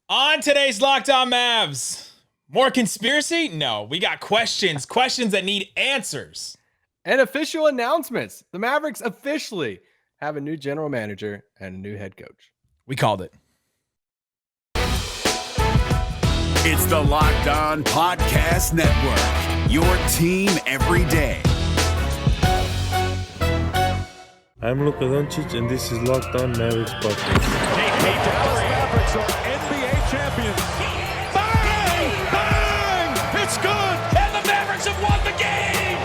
On today's Locked On Mavs, more conspiracy? No, we got questions that need answers. And official announcements. The Mavericks officially have a new general manager and a new head coach. We called it. It's the Locked On Podcast Network, your team every day. I'm Luka Doncic, and this is Locked On Mavericks podcast. Dallas Mavericks are NBA champions. Bang! Bang! It's good! And the Mavericks have won the game!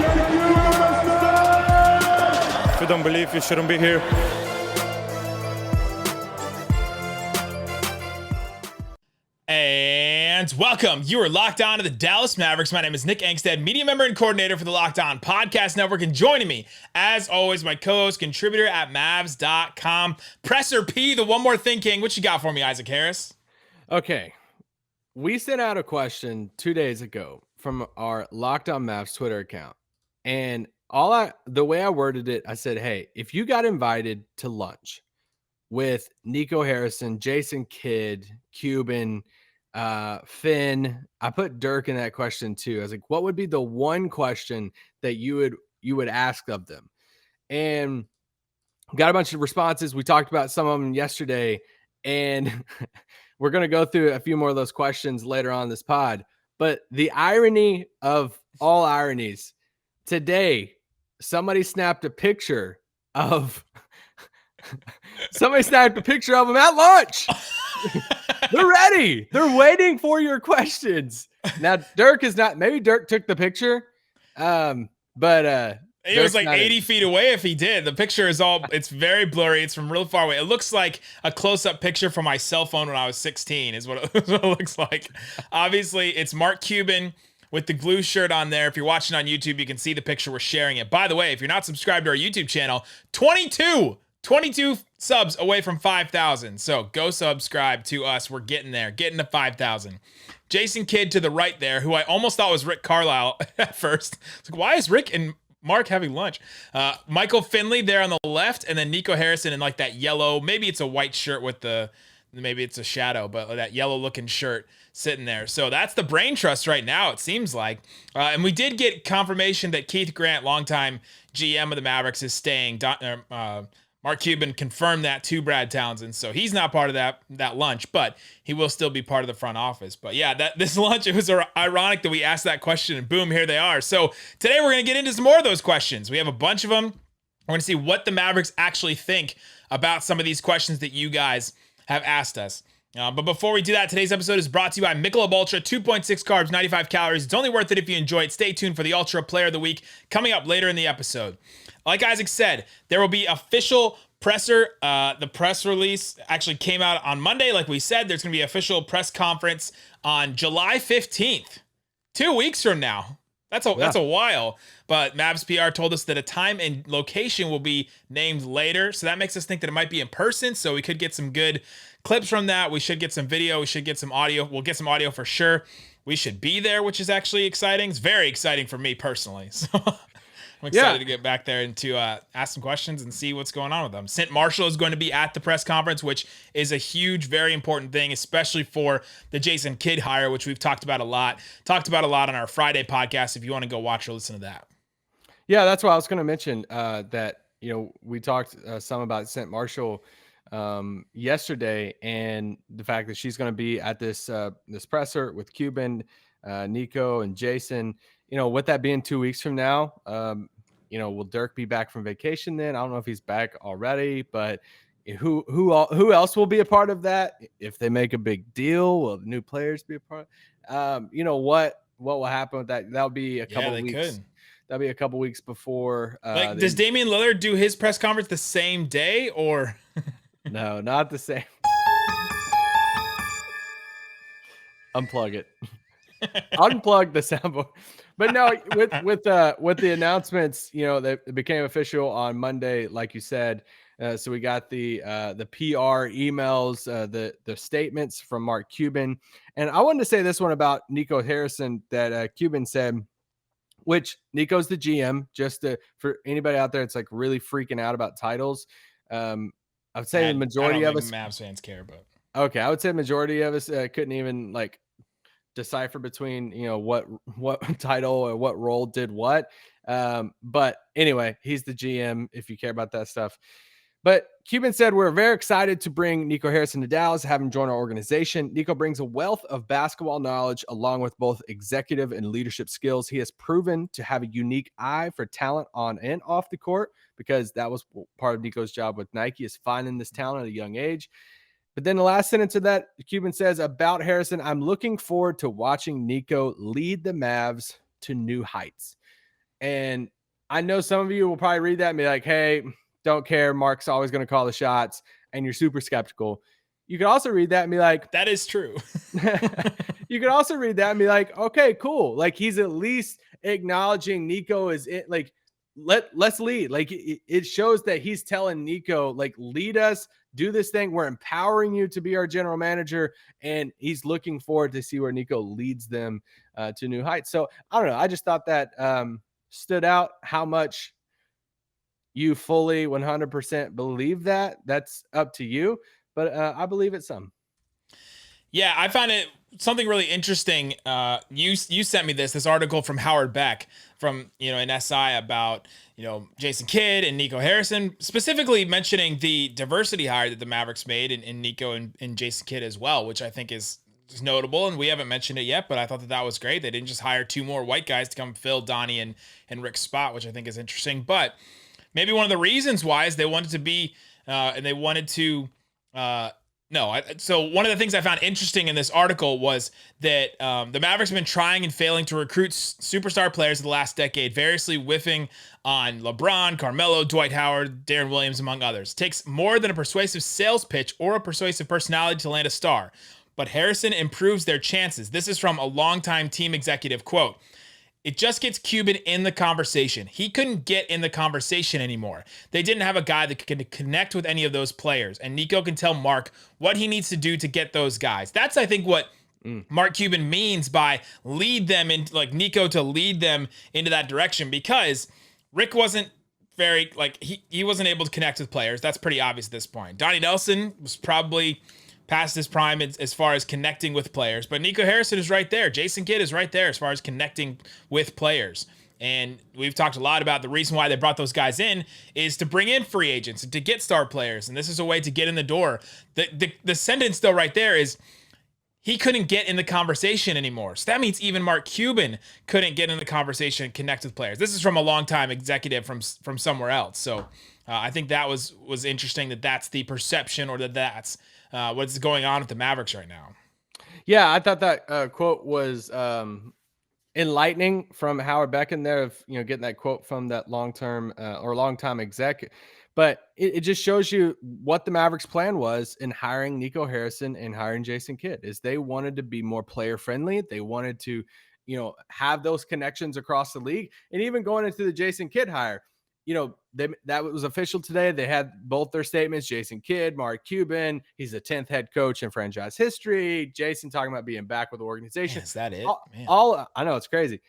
If you don't believe, you shouldn't be here. And welcome. You are locked on to the Dallas Mavericks. My name is Nick Angstadt, media member and coordinator for the Locked On Podcast Network. And joining me, as always, my co-host, contributor at Mavs.com, Presser P, the One More Thing King. What you got for me, Isaac Harris? Okay. We sent out a question 2 days ago from our Locked On Mavs Twitter account. And the way I worded it, I said, hey, if you got invited to lunch with Nico Harrison, Jason Kidd, Cuban, Finn, I put Dirk in that question too. I was like, what would be the one question that you would ask of them? And got a bunch of responses. We talked about some of them yesterday, and we're going to go through a few more of those questions later on this pod. But the irony of all ironies, today, somebody snapped a picture of them at lunch. They're ready. They're waiting for your questions. Now, Dirk is not. Maybe Dirk took the picture, but it was like 80 feet away if he did. The picture is it's very blurry. It's from real far away. It looks like a close-up picture from my cell phone when I was 16 is what it looks like. Obviously, it's Mark Cuban with the glue shirt on there. If you're watching on YouTube, you can see the picture. We're sharing it. By the way, if you're not subscribed to our YouTube channel, 22 subs away from 5,000. So go subscribe to us. We're getting there, getting to 5,000. Jason Kidd to the right there, who I almost thought was Rick Carlisle at first. It's like, why is Rick and Mark having lunch? Michael Finley there on the left, and then Nico Harrison in like that yellow, maybe it's a white shirt with maybe it's a shadow, but that yellow looking shirt sitting there. So that's the Brain Trust right now, it seems like. And we did get confirmation that Keith Grant, longtime GM of the Mavericks, is staying. Mark Cuban confirmed that to Brad Townsend, so he's not part of that lunch, but he will still be part of the front office. But yeah, this lunch, it was ironic that we asked that question, and boom, here they are. So today we're going to get into some more of those questions. We have a bunch of them. We're going to see what the Mavericks actually think about some of these questions that you guys have asked us. But before we do that, today's episode is brought to you by Michelob Ultra, 2.6 carbs, 95 calories. It's only worth it if you enjoy it. Stay tuned for the Ultra Player of the Week coming up later in the episode. Like Isaac said, there will be official presser. The press release actually came out on Monday. Like we said, there's going to be an official press conference on July 15th, 2 weeks from now. That's a while. But Mavs PR told us that a time and location will be named later. So that makes us think that it might be in person. So we could get some good clips from that. We should get some video. We should get some audio. We'll get some audio for sure. We should be there, which is actually exciting. It's very exciting for me personally. So I'm excited to get back there and to ask some questions and see what's going on with them. St. Marshall is going to be at the press conference, which is a huge, very important thing, especially for the Jason Kidd hire, which we've talked about a lot on our Friday podcast. If you want to go watch or listen to that. Yeah, that's what I was going to mention, that, we talked some about St. Marshall yesterday, and the fact that she's going to be at this presser with Cuban, Nico, and Jason. With that being 2 weeks from now, will Dirk be back from vacation then? I don't know if he's back already, but who else will be a part of that? If they make a big deal, will the new players be a part? What will happen with that? That'll be a couple weeks. Could. That'll be a couple weeks before. Does Damian Lillard do his press conference the same day or? No, not the same. Unplug it. Unplug the soundboard. But no, with the announcements, that became official on Monday, like you said. So we got the PR emails, the statements from Mark Cuban, and I wanted to say this one about Nico Harrison that Cuban said, which Nico's the GM. Just for anybody out there, it's really freaking out about titles. I would say the majority of us Mavs fans care, but Okay, I would say majority of us couldn't even like decipher between what title or what role did what. But anyway, he's the GM if you care about that stuff. But Cuban said, we're very excited to bring Nico Harrison to Dallas, have him join our organization. Nico brings a wealth of basketball knowledge along with both executive and leadership skills. He has proven to have a unique eye for talent on and off the court, because that was part of Nico's job with Nike, is finding this talent at a young age. But then the last sentence of that, Cuban says about Harrison, I'm looking forward to watching Nico lead the Mavs to new heights. And I know some of you will probably read that and be like, hey, don't care. Mark's always going to call the shots, and you're super skeptical. You could also read that and be like, that is true. You could also read that and be like, okay, cool. Like, he's at least acknowledging Nico is it. Like, let's lead. Like, it shows that he's telling Nico, like, lead us, do this thing. We're empowering you to be our general manager. And he's looking forward to see where Nico leads them to new heights. So I don't know. I just thought that stood out. How much you fully 100% believe that, that's up to you. But I believe it some. Yeah, I found it something really interesting. You sent me this article from Howard Beck from, in SI about, Jason Kidd and Nico Harrison, specifically mentioning the diversity hire that the Mavericks made in Nico and Jason Kidd as well, which I think is notable. And we haven't mentioned it yet, but I thought that was great. They didn't just hire two more white guys to come fill Donnie and Rick's spot, which I think is interesting. But maybe one of the reasons why is they wanted to be, and they wanted to, so one of the things I found interesting in this article was that the Mavericks have been trying and failing to recruit superstar players in the last decade, variously whiffing on LeBron, Carmelo, Dwight Howard, Darren Williams, among others. It takes more than a persuasive sales pitch or a persuasive personality to land a star, but Harrison improves their chances. This is from a longtime team executive quote. It just gets Cuban in the conversation. He couldn't get in the conversation anymore. They didn't have a guy that could connect with any of those players. And Nico can tell Mark what he needs to do to get those guys. That's, I think, what Mark Cuban means by lead them into, like, Nico to lead them into that direction, because Rick wasn't very, like, he wasn't able to connect with players. That's pretty obvious at this point. Donnie Nelson was probably past his prime as far as connecting with players. But Nico Harrison is right there. Jason Kidd is right there as far as connecting with players. And we've talked a lot about the reason why they brought those guys in is to bring in free agents and to get star players. And this is a way to get in the door. The sentence, though, right there is he couldn't get in the conversation anymore. So that means even Mark Cuban couldn't get in the conversation and connect with players. This is from a longtime executive from somewhere else. So I think that was interesting, that's the perception, or that's what's going on with the Mavericks right now. Yeah, I thought that quote was enlightening from Howard Beck in there, of getting that quote from that long-time exec. But it just shows you what the Mavericks' plan was in hiring Nico Harrison and hiring Jason Kidd. Is they wanted to be more player friendly. They wanted to have those connections across the league. And even going into the Jason Kidd hire, that was official today. They had both their statements. Jason Kidd, Mark Cuban, he's the 10th head coach in franchise history. Jason talking about being back with the organization. Man, is that it? All I know, it's crazy.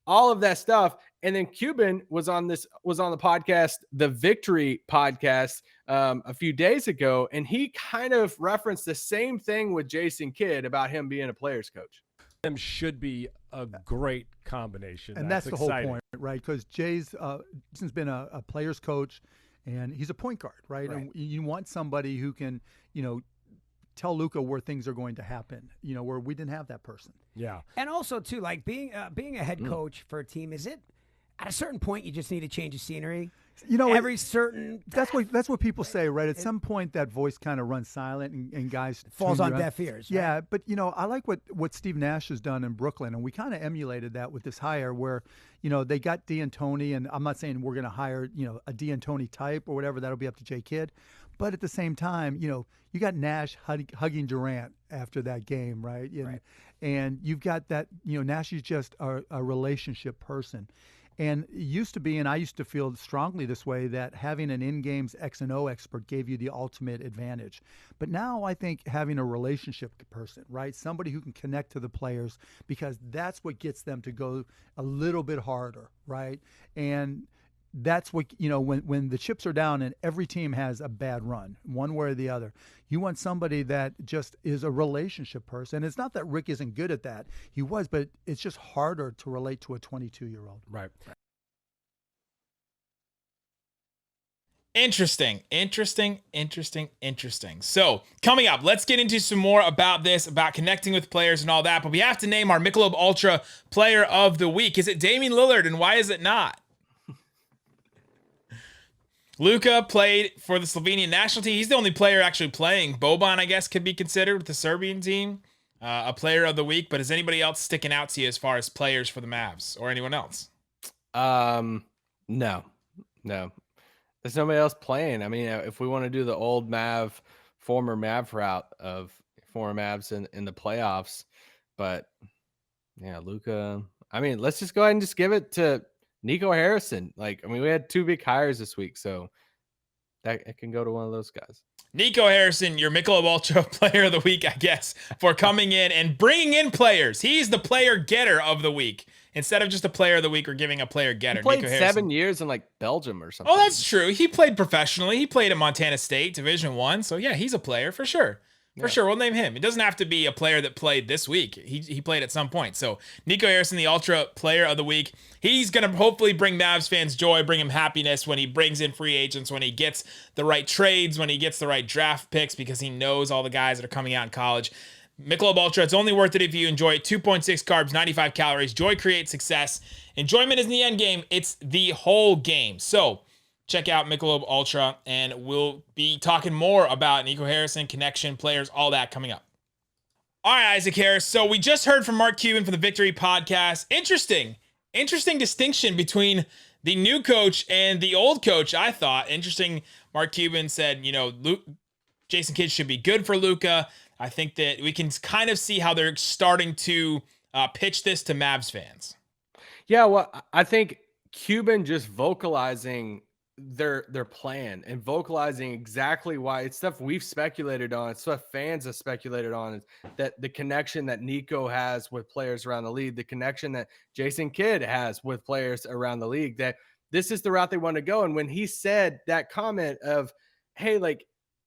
All of that stuff. And then Cuban was on the podcast, the Victory podcast, a few days ago, and he kind of referenced the same thing with Jason Kidd about him being a player's coach. Them should be a great combination. And that's the whole point, right? Because Jason's been a player's coach, and he's a point guard, right? And you want somebody who can, tell Luka where things are going to happen, where we didn't have that person. Yeah. And also, too, like being a head coach for a team, is it at a certain point you just need to change the scenery? That's what people say, right? At some point, that voice kind of runs silent, and guys falls on deaf ears. Right? Yeah, but I like what Steve Nash has done in Brooklyn, and we kind of emulated that with this hire, where they got D'Antoni, and I'm not saying we're going to hire a D'Antoni type or whatever. That'll be up to J. Kidd, but at the same time, you got Nash hugging Durant after that game, right? And you've got that. Nash is just a relationship person. And it used to be, and I used to feel strongly this way, that having an in-games X and O expert gave you the ultimate advantage. But now I think having a relationship person, right, somebody who can connect to the players, because that's what gets them to go a little bit harder, right? And that's what, when the chips are down and every team has a bad run, one way or the other, you want somebody that just is a relationship person. It's not that Rick isn't good at that. He was, but it's just harder to relate to a 22-year-old. Right. Interesting. So coming up, let's get into some more about this, about connecting with players and all that. But we have to name our Michelob Ultra Player of the Week. Is it Damian Lillard, and why is it not? Luka played for the Slovenian national team. He's the only player actually playing. Boban, I guess, could be considered with the Serbian team a Player of the Week. But is anybody else sticking out to you as far as players for the Mavs or anyone else? No. There's nobody else playing. I mean, if we want to do the old former Mav route of former Mavs in the playoffs, but yeah, Luka. I mean, let's just go ahead and just give it to Nico Harrison. We had 2 big hires this week, so that it can go to one of those guys. Nico Harrison, your Michelob Ultra Player of the Week, I guess, for coming in and bringing in players. He's the player getter of the week. Instead of just a Player of the Week, we're giving a player getter. He played Nico 7 years in Belgium or something. Oh, that's true. He played professionally. He played at Montana State, Division I. So yeah, he's a player for sure. Sure, we'll name him. It doesn't have to be a player that played this week. He played at some point. So Nico Harrison, the Ultra Player of the Week. He's going to hopefully bring Mavs fans joy, bring him happiness when he brings in free agents, when he gets the right trades, when he gets the right draft picks, because he knows all the guys that are coming out in college. Michelob Ultra, it's only worth it if you enjoy it. 2.6 carbs, 95 calories. Joy creates success. Enjoyment is in the end game. It's the whole game. So check out Michelob Ultra, and we'll be talking more about Nico Harrison, connection, players, all that coming up. All right, Isaac Harris. So we just heard from Mark Cuban from the Victory Podcast. Interesting distinction between the new coach and the old coach, I thought. Interesting. Mark Cuban said, Jason Kidd should be good for Luka. I think that we can kind of see how they're starting to pitch this to Mavs fans. Yeah, well, I think Cuban just vocalizing their plan and vocalizing exactly why it's stuff we've speculated on, it's stuff fans have speculated on, that the connection that Nico has with players around the league, the connection that Jason Kidd has with players around the league, that this is the route they want to go. And when he said that comment of, hey,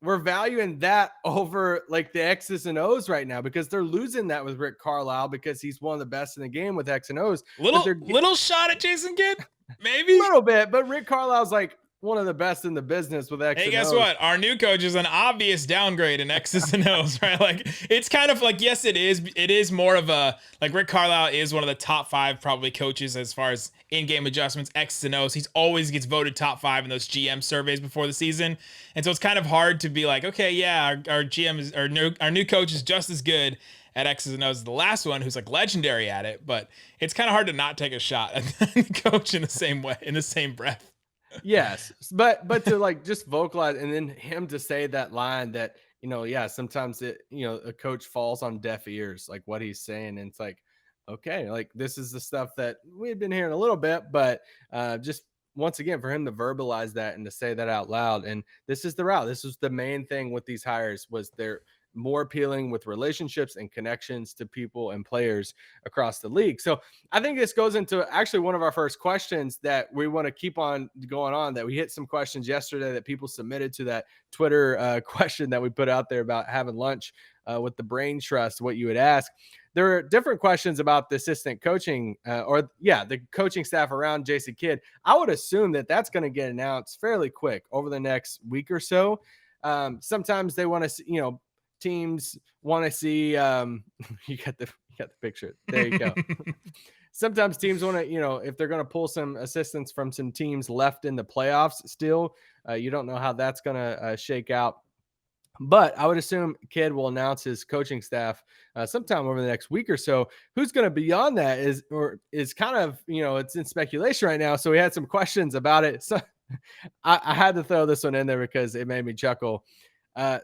we're valuing that over the X's and O's right now, because they're losing that with Rick Carlisle because he's one of the best in the game with X and O's. Little shot at Jason Kidd, maybe a little bit, but Rick Carlisle's one of the best in the business with X and O's. Hey, guess what? Our new coach is an obvious downgrade in X's and O's, right? It's kind of yes, it is. It is more of a, Rick Carlisle is one of the top 5 probably coaches as far as in-game adjustments, X's and O's. He's always gets voted top 5 in those GM surveys before the season. And so it's kind of hard to be okay, yeah, our GM is, our new coach is just as good at X's and O's as the last one, who's legendary at it. But it's kind of hard to not take a shot at the coach in the same way, in the same breath. Yes, but to just vocalize, and then him to say that line that, sometimes a coach falls on deaf ears, what he's saying. And it's okay, this is the stuff that we've been hearing a little bit, but just once again, for him to verbalize that and to say that out loud. And this is the route. This was the main thing with these hires, was they're more appealing with relationships and connections to people and players across the league. So I think this goes into actually one of our first questions that we want to keep on going on, that we hit some questions yesterday that people submitted to that Twitter question that we put out there about having lunch with the Brain Trust, what you would ask. There are different questions about the assistant coaching the coaching staff around Jason Kidd. I would assume that that's going to get announced fairly quick over the next week or so. Sometimes they want to, teams want to see, you got the picture. There you go. Sometimes teams want to, if they're going to pull some assistants from some teams left in the playoffs still, you don't know how that's going to shake out. But I would assume Kidd will announce his coaching staff sometime over the next week or so. Who's going to be on that is kind of, it's in speculation right now. So we had some questions about it. So I had to throw this one in there because it made me chuckle.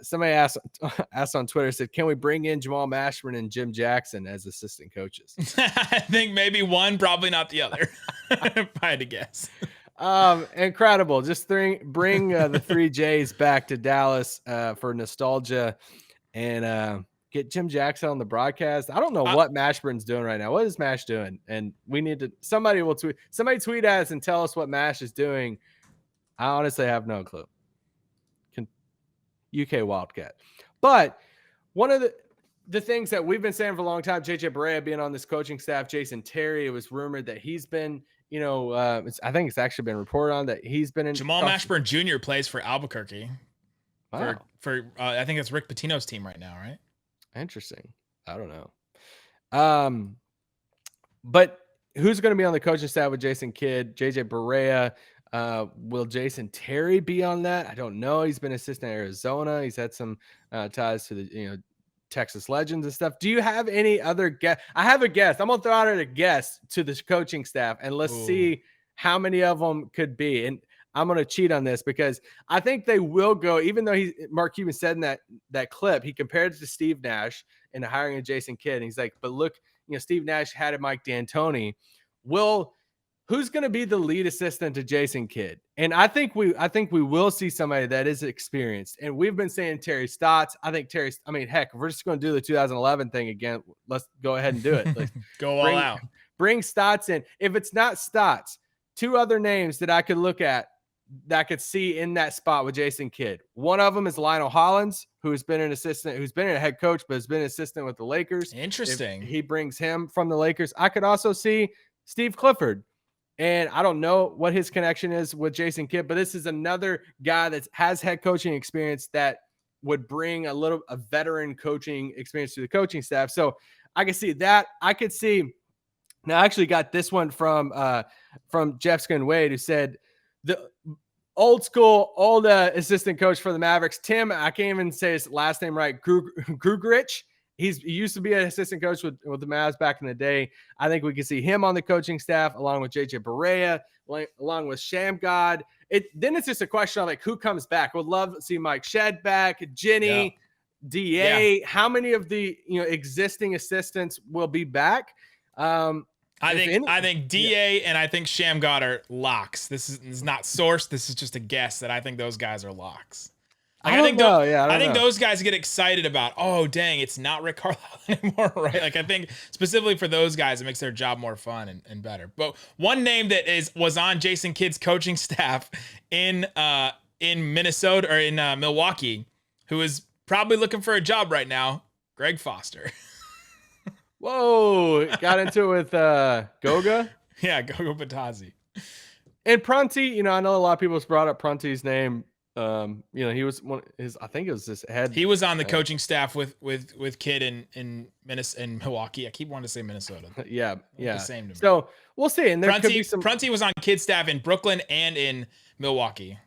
Somebody asked on Twitter, said, can we bring in Jamal Mashburn and Jim Jackson as assistant coaches? I think maybe one, probably not the other, if I had to guess. Incredible. Just bring the 3 J's back to Dallas for nostalgia and get Jim Jackson on the broadcast. I don't know what Mashburn's doing right now. What is Mash doing? And we need to, somebody tweet at us and tell us what Mash is doing. I honestly have no clue. UK Wildcat. But one of the things that we've been saying for a long time, JJ Barea being on this coaching staff, Jason Terry, it was rumored that he's been, I think it's actually been reported on that he's been in. Jamal Mashburn Jr. plays for Albuquerque. Wow. For I think it's Rick Pitino's team right now, right? Interesting. I don't know. But who's going to be on the coaching staff with Jason Kidd, JJ Barea? Will Jason Terry be on that? I don't know. He's been assistant at Arizona. He's had some ties to the Texas Legends and stuff. Do you have any other guess? I have a guess. I'm gonna throw out a guess to this coaching staff, and let's see how many of them could be. And I'm gonna cheat on this because I think they will go. Even though Mark Cuban said in that clip, he compared it to Steve Nash and the hiring of Jason Kidd. And he's like, but look, Steve Nash had a Mike D'Antoni. Who's going to be the lead assistant to Jason Kidd? And I think we will see somebody that is experienced. And we've been saying Terry Stotts. I think heck, if we're just going to do the 2011 thing again, let's go ahead and do it. Let's go all out. Bring Stotts in. If it's not Stotts, two other names that I could look at that I could see in that spot with Jason Kidd. One of them is Lionel Hollins, who's been a head coach, but has been an assistant with the Lakers. Interesting. He brings him from the Lakers. I could also see Steve Clifford. And I don't know what his connection is with Jason Kidd, but this is another guy that has head coaching experience that would bring a veteran coaching experience to the coaching staff. So I could see that. I could see. Now, I actually got this one from Jeff Skinwade, who said the old assistant coach for the Mavericks, Tim. I can't even say his last name right. Grugerich. He used to be an assistant coach with the Mavs back in the day. I think we can see him on the coaching staff along with JJ Barea, along with Shamgod. Then it's just a question of who comes back. Would love to see Mike Shedd back, Jenny, DA. Yeah. How many of the existing assistants will be back? I think DA and I think Shamgod are locks. This is not sourced. This is just a guess that I think those guys are locks. I think those guys get excited about, oh, dang, it's not Rick Carlisle anymore, right? I think specifically for those guys, it makes their job more fun and better. But one name that was on Jason Kidd's coaching staff in Minnesota or in Milwaukee, who is probably looking for a job right now, Greg Foster. Whoa, got into it with Goga? Yeah, Goga Batazzi. And Prunty, I know a lot of people have brought up Prunty's name. He was I think it was his head. He was on the coaching staff with Kidd in Milwaukee. I keep wanting to say Minnesota. Yeah. The same to me. So we'll see. And there could be some. Prunty was on Kidd's staff in Brooklyn and in Milwaukee,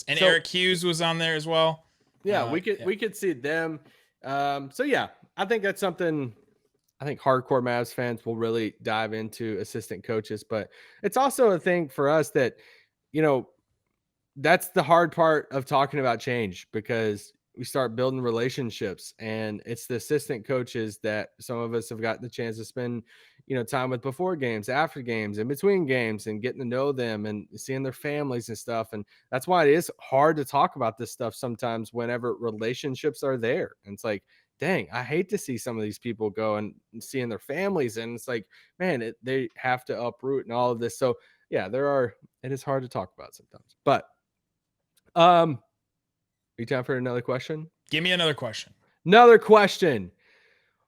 Eric Hughes was on there as well. Yeah, we could see them. I think that's something. I think hardcore Mavs fans will really dive into assistant coaches, but it's also a thing for us that, that's the hard part of talking about change, because we start building relationships, and it's the assistant coaches that some of us have gotten the chance to spend, time with before games, after games, in between games, and getting to know them and seeing their families and stuff. And that's why it is hard to talk about this stuff sometimes whenever relationships are there. And it's like, dang, I hate to see some of these people go and seeing their families. And it's like, man, they have to uproot and all of this. So yeah, it is hard to talk about sometimes, but are you time for another question? Give me another question.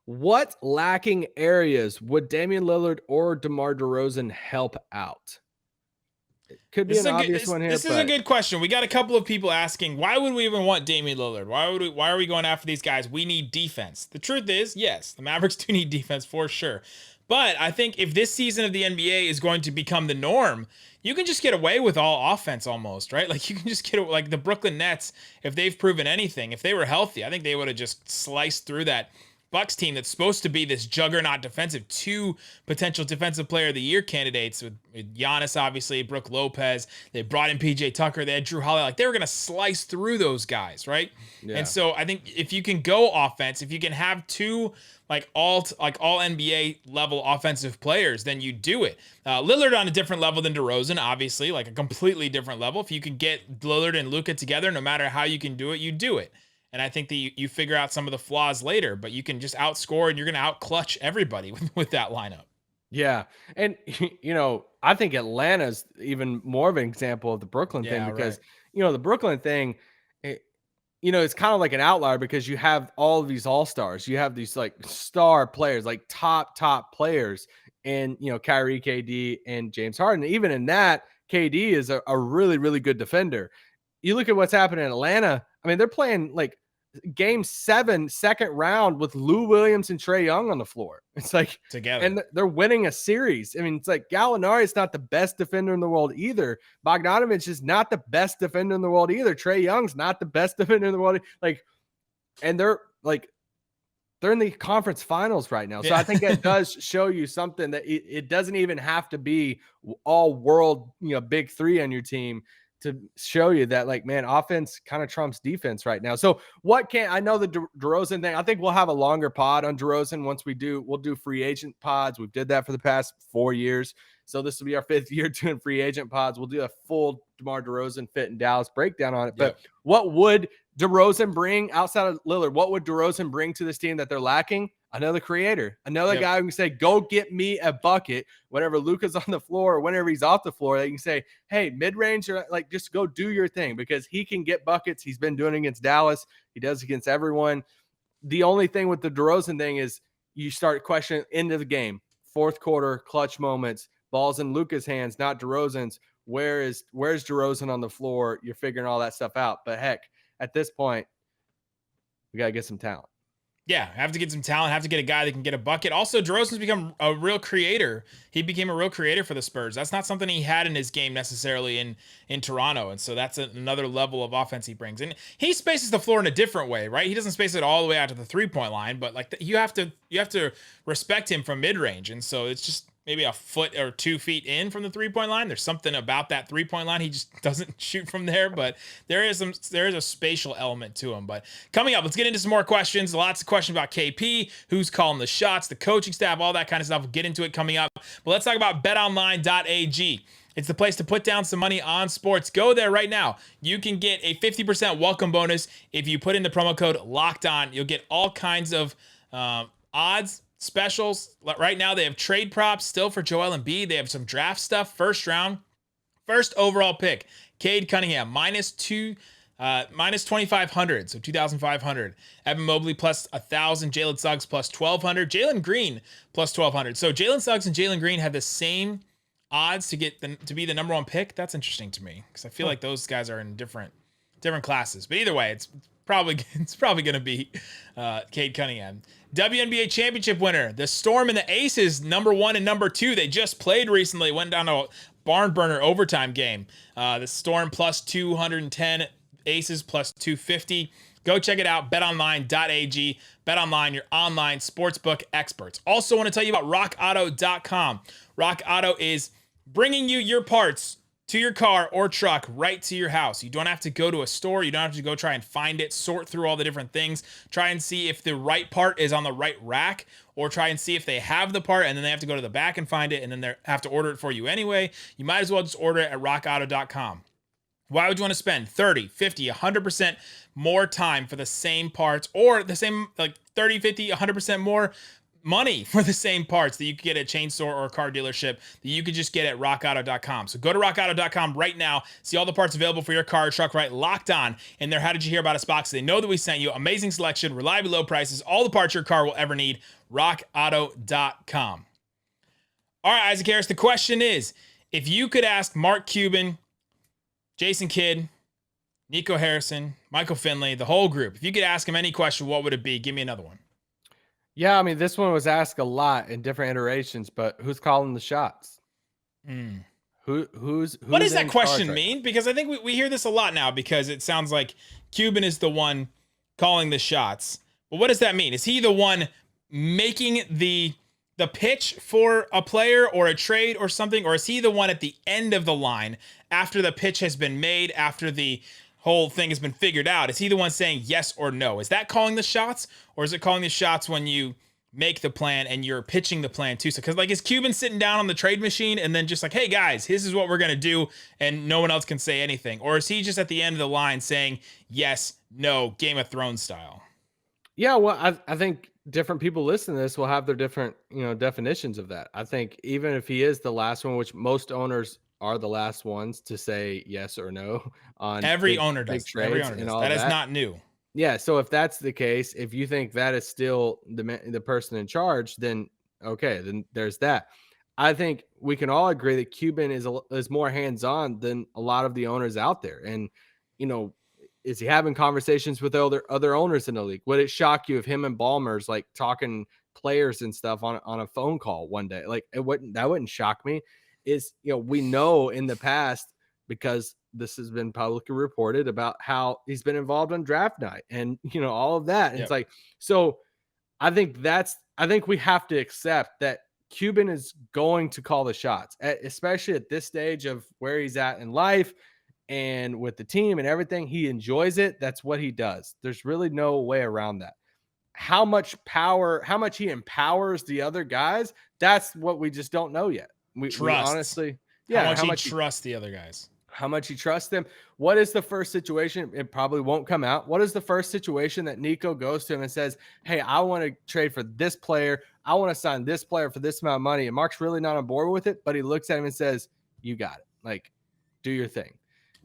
What lacking areas would Damian Lillard or DeMar DeRozan help out? It could be an obvious one here. This is a good question. We got a couple of people asking, why would we even want Damian Lillard? Why are we going after these guys? We need defense. The truth is, yes, the Mavericks do need defense for sure. But I think if this season of the NBA is going to become the norm, you can just get away with all offense almost, right? You can just get like the Brooklyn Nets, if they've proven anything, if they were healthy, I think they would have just sliced through that Bucks team that's supposed to be this juggernaut defensive, 2 potential defensive player of the year candidates with Giannis, obviously, Brook Lopez. They brought in PJ Tucker. They had Drew Holiday. They were going to slice through those guys, right? Yeah. And so I think if you can go offense, if you can have 2 all NBA level offensive players, then you do it. Lillard on a different level than DeRozan, obviously, a completely different level. If you can get Lillard and Luka together, no matter how you can do it, you do it. And I think that you figure out some of the flaws later, but you can just outscore and you're going to out-clutch everybody with that lineup. Yeah. And, I think Atlanta's even more of an example of the Brooklyn thing because, the Brooklyn thing, it's kind of like an outlier because you have all of these all-stars. You have these like star players, like top players and, Kyrie, KD, and James Harden. Even in that, KD is a really, really good defender. You look at what's happening in Atlanta. I mean, they're playing like Game 7, second round with Lou Williams and Trae Young on the floor. It's like together, and they're winning a series. I mean, it's like Gallinari is not the best defender in the world either. Bogdanovich is not the best defender in the world either. Trae Young's not the best defender in the world. And they're in the conference finals right now. So I think that does show you something that it doesn't even have to be all world, big three on your team to show you that, offense kind of trumps defense right now. So I know the DeRozan thing, I think we'll have a longer pod on DeRozan once we'll do free agent pods. We've did that for the past 4 years. So this will be our 5th year doing free agent pods. We'll do a full DeMar DeRozan fit in Dallas breakdown on it. But what would DeRozan bring outside of Lillard? What would DeRozan bring to this team that they're lacking? Another creator, another guy who can say, go get me a bucket whenever Luka's on the floor or whenever he's off the floor. They can say, hey, mid-range, or just go do your thing because he can get buckets. He's been doing it against Dallas. He does against everyone. The only thing with the DeRozan thing is you start questioning into the game, fourth quarter, clutch moments, balls in Luka's hands, not DeRozan's. Where's DeRozan on the floor? You're figuring all that stuff out. But heck, at this point, we got to get some talent. Yeah, have to get some talent, have to get a guy that can get a bucket. Also, DeRozan's become a real creator. He became a real creator for the Spurs. That's not something he had in his game necessarily in Toronto. And so that's another level of offense he brings. And he spaces the floor in a different way, right? He doesn't space it all the way out to the three-point line, but you have to respect him from mid-range. And so it's just maybe a foot or 2 feet in from the three-point line. There's something about that three-point line. He just doesn't shoot from there, but there is a spatial element to him. But coming up, let's get into some more questions. Lots of questions about KP, who's calling the shots, the coaching staff, all that kind of stuff. We'll get into it coming up. But let's talk about betonline.ag. It's the place to put down some money on sports. Go there right now. You can get a 50% welcome bonus if you put in the promo code LOCKEDON. You'll get all kinds of odds, specials. Right now, they have trade props still for Joel Embiid. They have some draft stuff. First round, first overall pick, Cade Cunningham, minus 2,500, so 2,500. Evan Mobley plus 1,000. Jalen Suggs plus 1,200. Jalen Green plus 1,200. So Jalen Suggs and Jalen Green have the same odds to be the number one pick. That's interesting to me because I feel like those guys are in different classes. But either way, it's probably going to be Cade Cunningham. WNBA championship winner, the Storm and the Aces, number 1 and number 2. They just played recently, went down to a barn burner overtime game. The Storm plus 210, Aces plus 250. Go check it out, betonline.ag. BetOnline, your online sportsbook experts. Also want to tell you about rockauto.com. Rock Auto is bringing you your parts to your car or truck right to your house. You don't have to go to a store. You don't have to go try and find it, sort through all the different things, try and see if the right part is on the right rack, or try and see if they have the part and then they have to go to the back and find it and then they have to order it for you anyway. You might as well just order it at rockauto.com. Why would you want to spend 30, 50, 100% more time for the same parts, or the same 30, 50, 100% more money for the same parts that you could get at a chain store or a car dealership that you could just get at rockauto.com. So go to rockauto.com right now, see all the parts available for your car or truck, right? Locked on in their How Did You Hear About Us box. They know that we sent you. Amazing selection, reliably low prices, all the parts your car will ever need. rockauto.com. All right, Isaac Harris, the question is, if you could ask Mark Cuban, Jason Kidd, Nico Harrison, Michael Finley, the whole group, if you could ask them any question, what would it be? Give me another one. Yeah, I mean, this one was asked a lot in different iterations, but who's calling the shots? Who's what does that question mean? Because I think we hear this a lot now because it sounds like Cuban is the one calling the shots. But what does that mean? Is he the one making the pitch for a player or a trade or something? Or is he the one at the end of the line after the pitch has been made, after the whole thing has been figured out? Is he the one saying yes or no? Is that calling the shots, or is it calling the shots when you make the plan and you're pitching the plan too? So, because is Cuban sitting down on the trade machine and then just like, hey guys, this is what we're gonna do, and no one else can say anything? Or is he just at the end of the line saying yes, no, Game of Thrones style. Yeah, well, I think different people listening to this will have their different, definitions of that. I think even if he is the last one, which most owners are the last ones to say yes or no on Every big, owner big does. trades Every owner and does. all That is that. not new. Yeah, so if that's the case, if you think that is still the person in charge, then okay, then there's that. I think we can all agree that Cuban is more hands-on than a lot of the owners out there. And, is he having conversations with other owners in the league? Would it shock you if him and Ballmer's like talking players and stuff on a phone call one day? Like that wouldn't shock me. We know in the past, because this has been publicly reported, about how he's been involved on draft night and all of that. And Yep. It's like, so I think we have to accept that Cuban is going to call the shots, especially at this stage of where he's at in life and with the team and everything. He enjoys it. That's what he does. There's really no way around that. How much he empowers the other guys, that's what we just don't know yet. We honestly, how much he trusts the other guys. How much he trusts them. What is the first situation? It probably won't come out. What is the first situation that Nico goes to him and says, hey, I want to trade for this player. I want to sign this player for this amount of money. And Mark's really not on board with it, but he looks at him and says, you got it. Like, do your thing.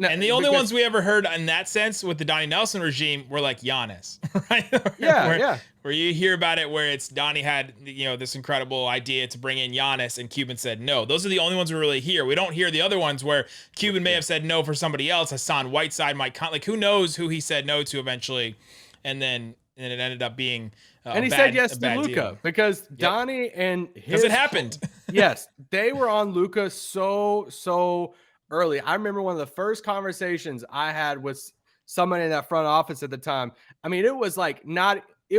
Now, And the only ones we ever heard in that sense with the Donnie Nelson regime were like Giannis, right? Yeah. Where you hear about it, where it's Donnie had, this incredible idea to bring in Giannis, and Cuban said no. Those are the only ones we really hear. We don't hear the other ones where Cuban may have said no for somebody else. Hassan Whiteside, Mike Conley, like who knows who he said no to eventually, and then it ended up being and he said yes to Luka because Donnie and because it happened. Yes, they were on Luka so early. I remember one of the first conversations I had with somebody in that front office at the time. I mean, it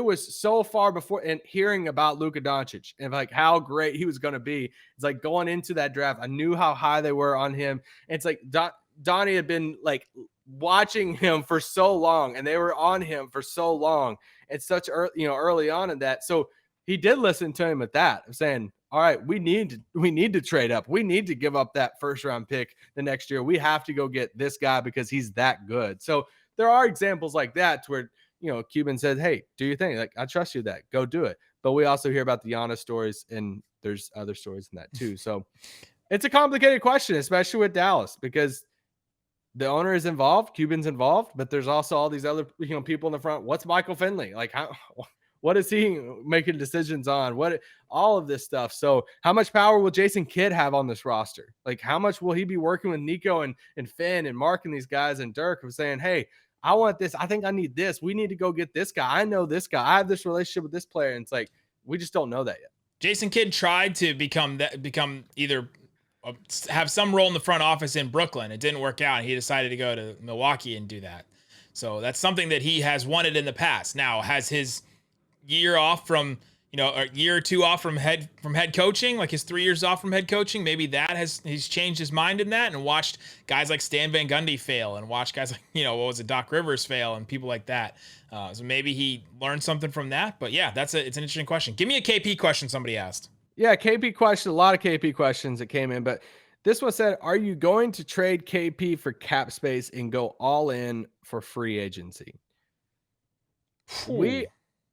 was so far before, and hearing about Luka Doncic and like how great he was going to be. It's like going into that draft, I knew how high they were on him. And it's like Donnie had been like watching him for so long, and they were on him for so long. It's such early on in that. So he did listen to him at that. I'm saying, all right, we need to trade up. We need to give up that first round pick the next year. We have to go get this guy because he's that good. So there are examples like that where, Cuban said, hey, do your thing. Like, I trust you that. Go do it. But we also hear about the Giannis stories, and there's other stories in that too. So it's a complicated question, especially with Dallas, because the owner is involved, Cuban's involved, but there's also all these other, people in the front. What's Michael Finley? Like, what is he making decisions on? All of this stuff. So how much power will Jason Kidd have on this roster? Like, how much will he be working with Nico and Finn and Mark and these guys and Dirk of saying, hey, I want this. I think I need this. We need to go get this guy. I know this guy. I have this relationship with this player. And it's like, we just don't know that yet. Jason Kidd tried to become either have some role in the front office in Brooklyn. It didn't work out. He decided to go to Milwaukee and do that. So that's something that he has wanted in the past. Now, has his year off from, a year or two off from head coaching, like his 3 years off from head coaching, maybe he's changed his mind in that and watched guys like Stan Van Gundy fail and watched guys like, Doc Rivers fail and people like that. So maybe he learned something from that. But yeah, it's an interesting question. Give me a KP question somebody asked. Yeah, KP question. A lot of KP questions that came in, but this one said, are you going to trade KP for cap space and go all in for free agency?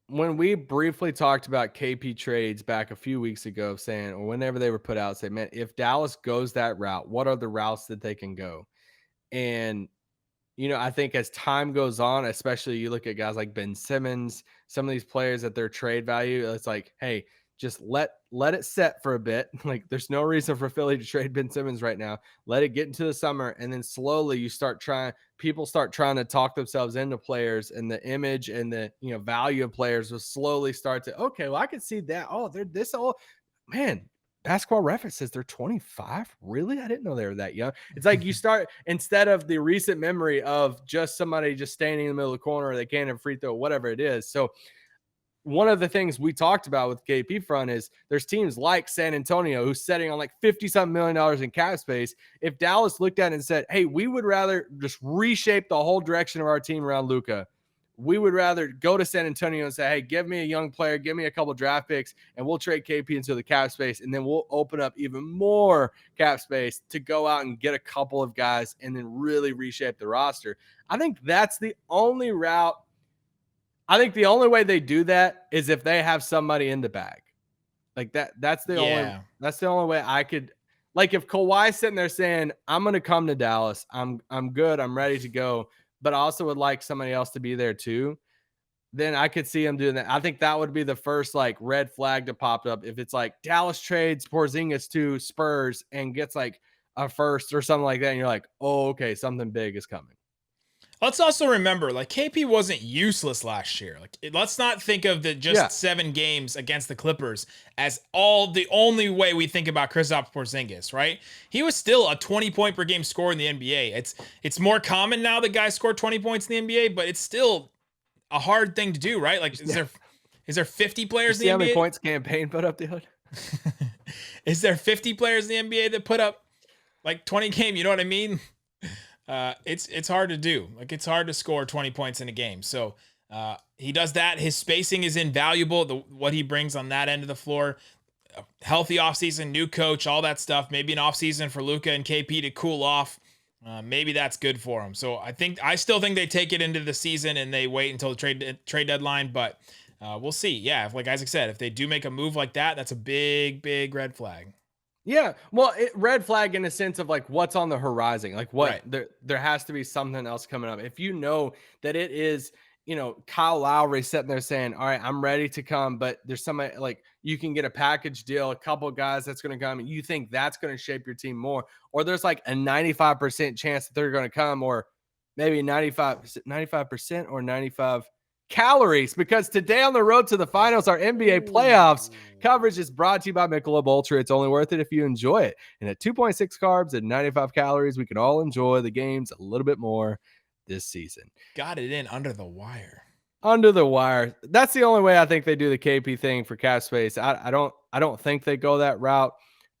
When we briefly talked about KP trades back a few weeks ago, saying, or whenever they were put out, say, man, if Dallas goes that route, what are the routes that they can go? And, I think as time goes on, especially you look at guys like Ben Simmons, some of these players at their trade value, it's like, hey, just let it set for a bit. Like, there's no reason for Philly to trade Ben Simmons right now. Let it get into the summer, and then slowly people start trying to talk themselves into players, and the image and the value of players will slowly start to, okay, well, I can see that. Oh, they're this old. Man, Basketball Reference says they're 25. Really? I didn't know they were that young. It's like you start, instead of the recent memory of just somebody just standing in the middle of the corner, or they can't have free throw, whatever it is. So one of the things we talked about with KP front is there's teams like San Antonio who's setting on like $50-something million in cap space. If Dallas looked at it and said, hey, we would rather just reshape the whole direction of our team around Luka, we would rather go to San Antonio and say, hey, give me a young player, give me a couple draft picks, and we'll trade KP into the cap space, and then we'll open up even more cap space to go out and get a couple of guys and then really reshape the roster. I think that's the only route. I think the only way they do that is if they have somebody in the bag. Like that's the only way I could. Like if Kawhi's sitting there saying, I'm going to come to Dallas, I'm good, I'm ready to go, but I also would like somebody else to be there too, then I could see him doing that. I think that would be the first like red flag to pop up. If it's like Dallas trades Porzingis to Spurs and gets like a first or something like that, and you're like, oh, okay, something big is coming. Let's also remember, like, KP wasn't useless last year. Like, let's not think of the just 7 games against the Clippers as the only way we think about Kristaps Porzingis, right? He was still a 20-point per game scorer in the NBA. It's more common now that guys score 20 points in the NBA, but it's still a hard thing to do, right? Like, is there 50 players in the NBA? How many points campaign put up the hood? Is there 50 players in the NBA that put up like 20 game? You know what I mean? It's hard to do. Like, it's hard to score 20 points in a game. So he does that. His spacing is invaluable. What he brings on that end of the floor, healthy offseason, new coach, all that stuff. Maybe an offseason for Luka and KP to cool off. Maybe that's good for him. So I still think they take it into the season and they wait until the trade deadline. But we'll see. Yeah, like Isaac said, if they do make a move like that, that's a big, big red flag. Yeah, well, red flag in a sense of like what's on the horizon, like what there has to be something else coming up. If you know that it is, Kyle Lowry sitting there saying, all right, I'm ready to come, but there's somebody like you can get a package deal, a couple of guys that's going to come, and you think that's going to shape your team more, or there's like a 95% chance that they're going to come, or maybe 95% or 95 calories, because today on the road to the finals, our NBA playoffs coverage is brought to you by Michelob Ultra. It's only worth it if you enjoy it. And at 2.6 carbs and 95 calories, we can all enjoy the games a little bit more this season. Got it in under the wire. Under the wire. That's the only way I think they do the KP thing for cap space. I don't think they go that route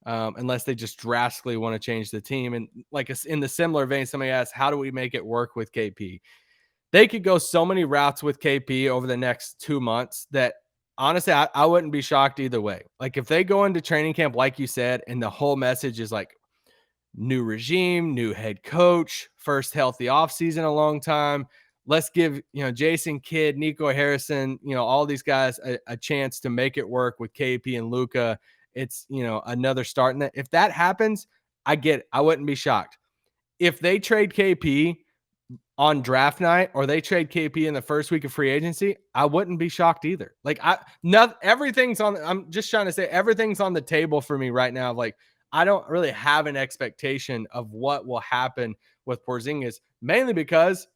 unless they just drastically want to change the team. And like in the similar vein, somebody asked, how do we make it work with KP? They could go so many routes with KP over the next 2 months that honestly, I wouldn't be shocked either way. Like if they go into training camp, like you said, and the whole message is like new regime, new head coach, first healthy offseason in a long time. Let's give, Jason Kidd, Nico Harrison, all these guys a chance to make it work with KP and Luka. It's, another start in that. If that happens, I get it. I wouldn't be shocked. If they trade KP on draft night or they trade KP in the first week of free agency, I wouldn't be shocked either. Like everything's on. I'm just trying to say everything's on the table for me right now. Like I don't really have an expectation of what will happen with Porzingis, mainly because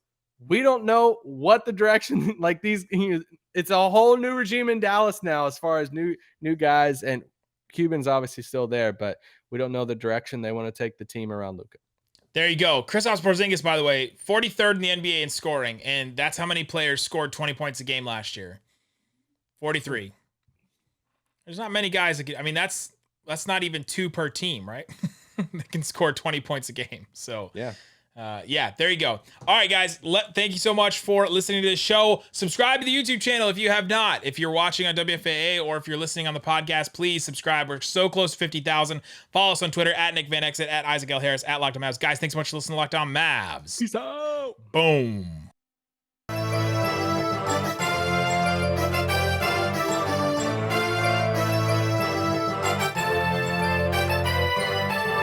we don't know what the direction like these. It's a whole new regime in Dallas now as far as new guys, and Cuban's obviously still there, but we don't know the direction they want to take the team around Luka. There you go. Kristaps Porzingis, by the way, 43rd in the NBA in scoring, and that's how many players scored 20 points a game last year. 43. There's not many guys that that's not even 2 per team, right? They can score 20 points a game. So there you go. All right, guys. Thank you so much for listening to this show. Subscribe to the YouTube channel if you have not. If you're watching on WFAA or if you're listening on the podcast, please subscribe. We're so close to 50,000. Follow us on Twitter at Nick Van Exit, at Isaac L. Harris, at Locked On Mavs. Guys, thanks so much for listening to Locked On Mavs. Peace out. Boom.